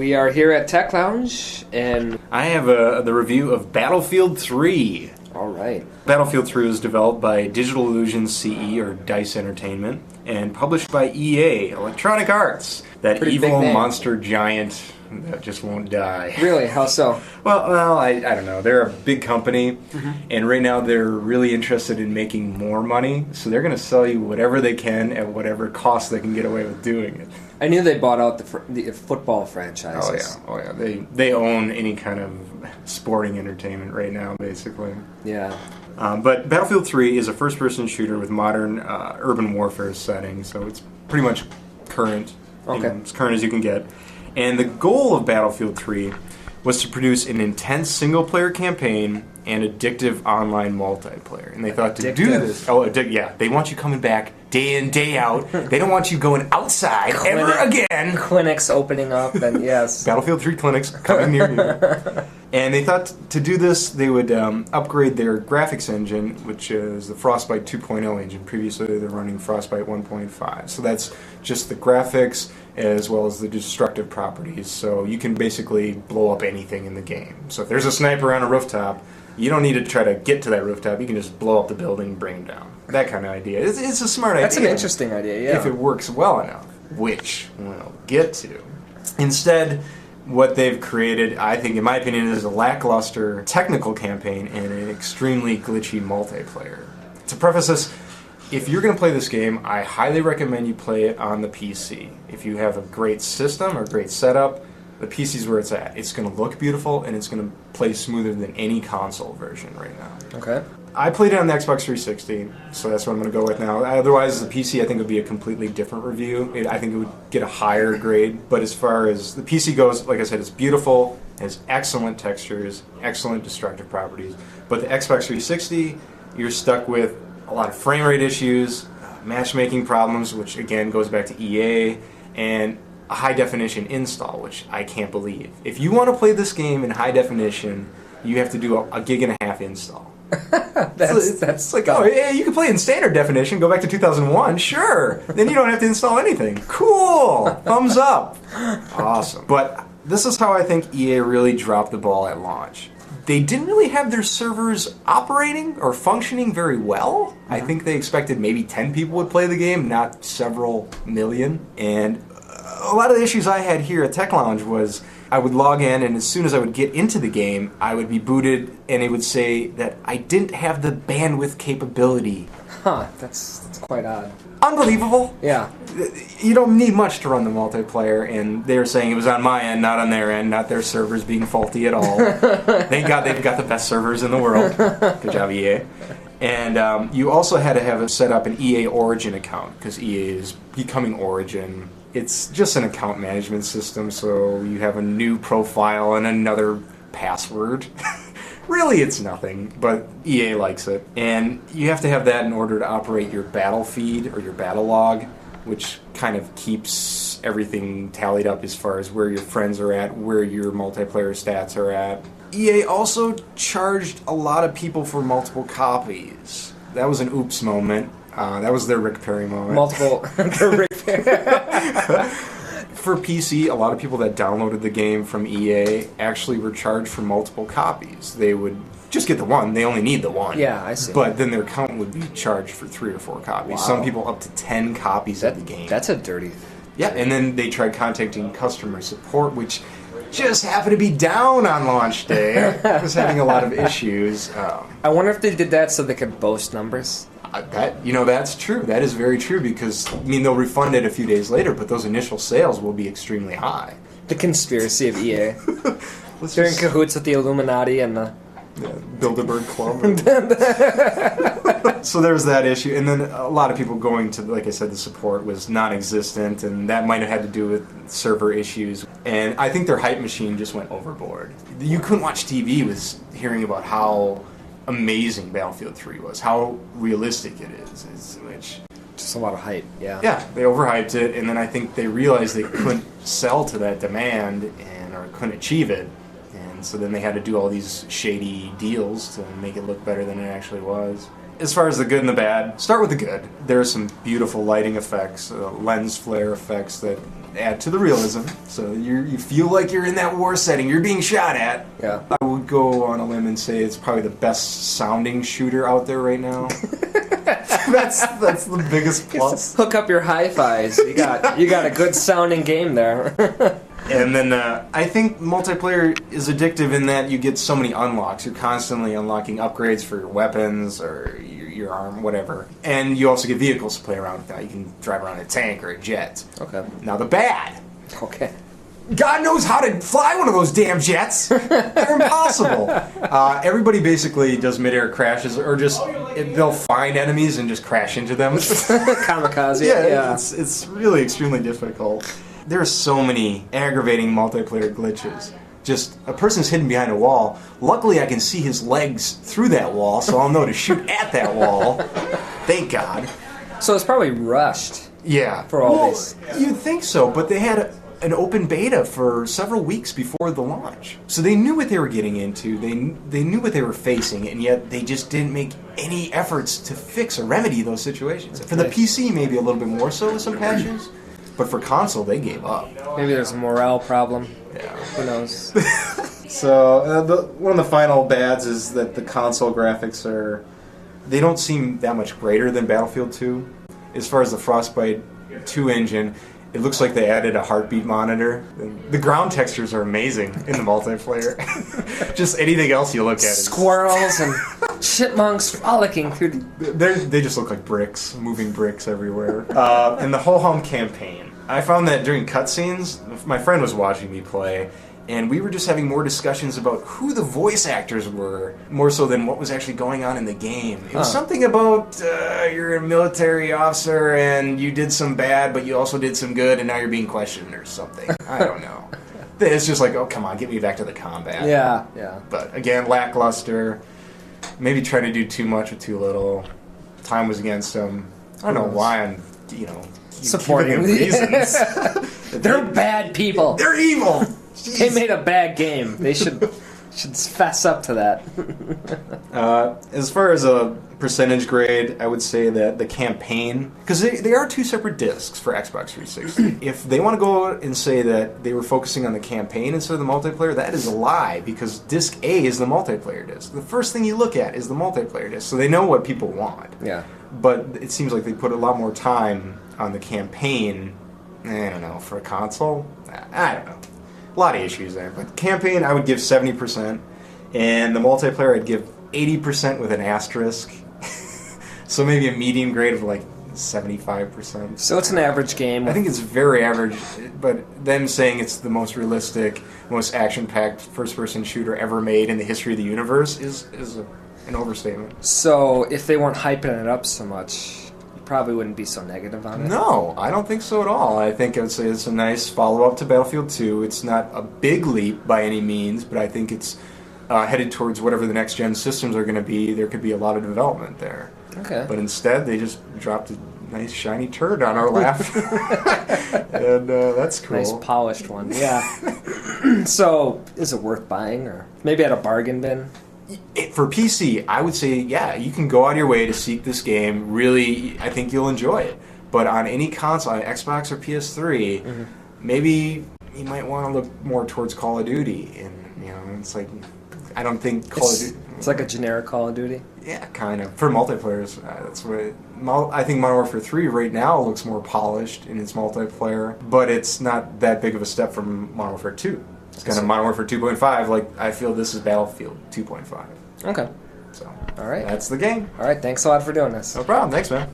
We are here at Tech Lounge, and I have the review of Battlefield 3. All right. Battlefield 3 was developed by Digital Illusions CE, or DICE Entertainment, and published by EA, Electronic Arts, that Pretty evil big name. monster giant that just won't die. Really? How so? Well, I don't know. They're a big company, and right now they're really interested in making more money, so they're going to sell you whatever they can at whatever cost they can get away with doing it. I knew they bought out the football franchises. Oh yeah. They own any kind of sporting entertainment right now, basically. Yeah. But Battlefield 3 is a first-person shooter with modern urban warfare setting, so it's pretty much current. Okay. As current as you can get. And the goal of Battlefield 3 was to produce an intense single-player campaign and addictive online multiplayer. And they thought to do this... they want you coming back day in, day out. They don't want you going outside ever again. Clinics opening up, and yes. Battlefield 3 clinics coming near you. And they thought to do this, they would upgrade their graphics engine, which is the Frostbite 2.0 engine. Previously, they're running Frostbite 1.5. So that's just the graphics as well as the destructive properties. So you can basically blow up anything in the game. So if there's a sniper on a rooftop, you don't need to try to get to that rooftop. You can just blow up the building and bring him down. That kind of idea. It's a smart idea. That's an interesting idea, yeah. If it works well enough, which we'll get to. Instead, what they've created, I think, in my opinion, is a lackluster technical campaign and an extremely glitchy multiplayer. To preface this, if you're going to play this game, I highly recommend you play it on the PC. If you have a great system or great setup, the PC's where it's at. It's going to look beautiful, and it's going to play smoother than any console version right now. Okay. I played it on the Xbox 360, so that's what I'm going to go with now. Otherwise, the PC, I think, would be a completely different review. I think it would get a higher grade. But as far as the PC goes, like I said, it's beautiful, has excellent textures, excellent destructive properties. But the Xbox 360, you're stuck with a lot of frame rate issues, matchmaking problems, which again goes back to EA, and a high definition install, which I can't believe. If you want to play this game in high definition, you have to do a gig and a half install. That's like, oh yeah, you can play in standard definition, go back to 2001, sure. Then you don't have to install anything. Cool! Thumbs up. Awesome. But this is how I think EA really dropped the ball at launch. They didn't really have their servers operating or functioning very well. I think they expected maybe 10 people would play the game, not several million. And a lot of the issues I had here at Tech Lounge was I would log in, and as soon as I would get into the game, I would be booted, and it would say that I didn't have the bandwidth capability. Huh, that's quite odd. Unbelievable. Yeah. You don't need much to run the multiplayer, and they're saying it was on my end, not on their end, not their servers being faulty at all. Thank God they've got the best servers in the world. Good job, EA. And you also had to have set up an EA Origin account, because EA is becoming Origin. It's just an account management system, so you have a new profile and another password. Really, it's nothing, but EA likes it. And you have to have that in order to operate your battle feed or your battle log, which kind of keeps everything tallied up as far as where your friends are at, where your multiplayer stats are at. EA also charged a lot of people for multiple copies. That was an oops moment. That was their Rick Perry moment. Rick Perry. For PC, a lot of people that downloaded the game from EA actually were charged for multiple copies. They would just get the one. They only need the one. Yeah, I see. But then their account would be charged for 3 or 4 copies. Wow. Some people up to 10 copies of the game. That's a dirty... Yeah, and then they tried contacting customer support, which just happened to be down on launch day. It was having a lot of issues. I wonder if they did that so they could boast numbers. That's true. That is very true because, they'll refund it a few days later, but those initial sales will be extremely high. The conspiracy of EA. They're in cahoots with the Illuminati and the... Bilderberg Club. So there's that issue. And then a lot of people going to, like I said, the support was non-existent, and that might have had to do with server issues. And I think their hype machine just went overboard. You couldn't watch TV with hearing about how amazing Battlefield 3 was, how realistic it is, which... Just a lot of hype, yeah. Yeah, they overhyped it, and then I think they realized they couldn't sell to that demand or couldn't achieve it, and so then they had to do all these shady deals to make it look better than it actually was. As far as the good and the bad, start with the good. There are some beautiful lighting effects, lens flare effects that add to the realism. So you feel like you're in that war setting. You're being shot at. Yeah. I would go on a limb and say it's probably the best sounding shooter out there right now. that's the biggest plus. Hook up your hi-fis. You got a good sounding game there. And then I think multiplayer is addictive in that you get so many unlocks. You're constantly unlocking upgrades for your weapons or your arm, whatever. And you also get vehicles to play around with now. You can drive around in a tank or a jet. Okay. Now the bad. Okay. God knows how to fly one of those damn jets. They're impossible. Everybody basically does midair crashes, or just they'll find enemies and just crash into them. Kamikaze. Yeah. It's really extremely difficult. There are so many aggravating multiplayer glitches. Just a person's hidden behind a wall. Luckily, I can see his legs through that wall, so I'll know to shoot at that wall. Thank God. So it's probably rushed. Yeah. For all these. You'd think so, but they had an open beta for several weeks before the launch. So they knew what they were getting into, they knew what they were facing, and yet they just didn't make any efforts to fix or remedy those situations. For the PC, maybe a little bit more so with some patches, but for console, they gave up. Maybe there's a morale problem. Yeah. Who knows? So one of the final bads is that the console graphics they don't seem that much greater than Battlefield 2. As far as the Frostbite 2 engine, it looks like they added a heartbeat monitor. The ground textures are amazing in the multiplayer. Just anything else you look at is... Squirrels and chipmunks frolicking through They just look like bricks, moving bricks everywhere. And the whole home campaign. I found that during cutscenes, my friend was watching me play, and we were just having more discussions about who the voice actors were, more so than what was actually going on in the game. It was something about you're a military officer and you did some bad, but you also did some good, and now you're being questioned or something. I don't know. It's just like, oh, come on, get me back to the combat. Yeah. But again, lackluster. Maybe trying to do too much with too little. Time was against them. I don't know why I'm, supporting them. Reasons. They're bad people. They're evil. Jeez. They made a bad game. They should fess up to that. As far as a percentage grade, I would say that the campaign, because they are two separate discs for Xbox 360. If they want to go out and say that they were focusing on the campaign instead of the multiplayer, that is a lie, because disc A is the multiplayer disc. The first thing you look at is the multiplayer disc, so they know what people want. Yeah. But it seems like they put a lot more time on the campaign, I don't know, for a console? I don't know. A lot of issues there. But campaign, I would give 70%. And the multiplayer, I'd give 80% with an asterisk. So maybe a medium grade of like 75%. So it's an average game. I think it's very average. But them saying it's the most realistic, most action-packed first-person shooter ever made in the history of the universe is an overstatement. So if they weren't hyping it up so much, probably wouldn't be so negative on it. No, I don't think so at all. I think I would say it's a nice follow-up to Battlefield 2. It's not a big leap by any means, but I think it's headed towards whatever the next-gen systems are going to be. There could be a lot of development there. Okay. But instead, they just dropped a nice shiny turd on our lap. And that's cool. Nice polished one, yeah. So, is it worth buying? Or maybe at a bargain bin? For PC, I would say, yeah, you can go out of your way to seek this game. Really, I think you'll enjoy it. But on any console, on Xbox or PS3, maybe you might want to look more towards Call of Duty. And, it's like, I don't think Call of Duty... It's like a generic Call of Duty? Yeah, kind of. For multiplayers, that's what... I think Modern Warfare 3 right now looks more polished in its multiplayer, but it's not that big of a step from Modern Warfare 2. It's kind of Modern Warfare 2.5. Like, I feel this is Battlefield 2.5. Okay. So, all right. That's the game. All right. Thanks a lot for doing this. No problem. Thanks, man.